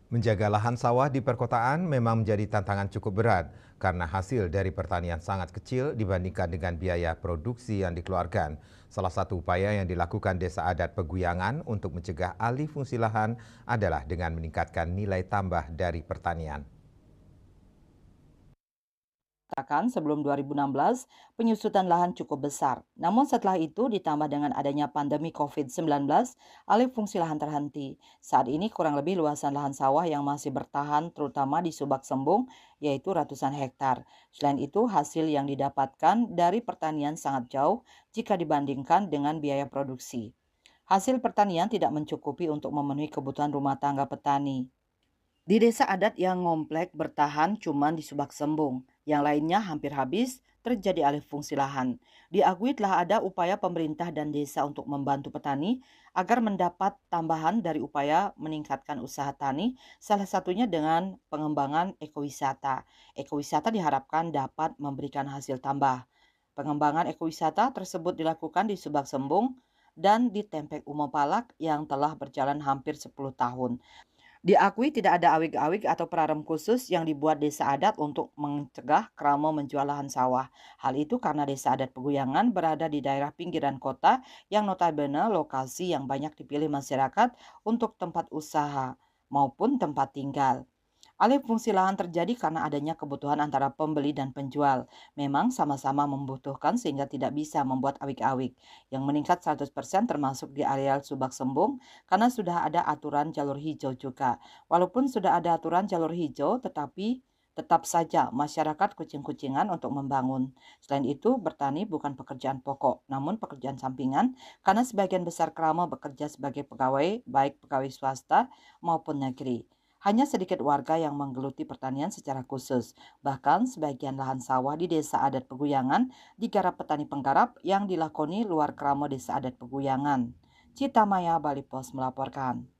Menjaga lahan sawah di perkotaan memang menjadi tantangan cukup berat karena hasil dari pertanian sangat kecil dibandingkan dengan biaya produksi yang dikeluarkan. Salah satu upaya yang dilakukan Desa Adat Peguyangan untuk mencegah alih fungsi lahan adalah dengan meningkatkan nilai tambah dari pertanian. Katakan sebelum 2016, penyusutan lahan cukup besar. Namun setelah itu ditambah dengan adanya pandemi COVID-19, alih fungsi lahan terhenti. Saat ini kurang lebih luasan lahan sawah yang masih bertahan terutama di Subak Sembung, yaitu ratusan hektar. Selain itu, hasil yang didapatkan dari pertanian sangat jauh jika dibandingkan dengan biaya produksi. Hasil pertanian tidak mencukupi untuk memenuhi kebutuhan rumah tangga petani. Di desa adat yang ngomplek bertahan cuman di Subak Sembung, yang lainnya hampir habis terjadi alih fungsi lahan. Diakui telah ada upaya pemerintah dan desa untuk membantu petani agar mendapat tambahan dari upaya meningkatkan usaha tani, salah satunya dengan pengembangan ekowisata. Ekowisata diharapkan dapat memberikan hasil tambah. Pengembangan ekowisata tersebut dilakukan di Subak Sembung dan di Tempek Umopalak yang telah berjalan hampir 10 tahun. Diakui tidak ada awig-awig atau perarem khusus yang dibuat desa adat untuk mencegah kramo menjual lahan sawah. Hal itu karena desa adat Peguyangan berada di daerah pinggiran kota yang notabene lokasi yang banyak dipilih masyarakat untuk tempat usaha maupun tempat tinggal. Alih fungsi lahan terjadi karena adanya kebutuhan antara pembeli dan penjual. Memang sama-sama membutuhkan sehingga tidak bisa membuat awik-awik. Yang meningkat 100% termasuk di areal Subak Sembung karena sudah ada aturan jalur hijau juga. Walaupun sudah ada aturan jalur hijau tetapi tetap saja masyarakat kucing-kucingan untuk membangun. Selain itu, bertani bukan pekerjaan pokok, namun pekerjaan sampingan karena sebagian besar krama bekerja sebagai pegawai, baik pegawai swasta maupun negeri. Hanya sedikit warga yang menggeluti pertanian secara khusus. Bahkan sebagian lahan sawah di desa adat Peguyangan digarap petani penggarap yang dilakoni luar kramo desa adat Peguyangan. Cita Maya, Bali Pos melaporkan.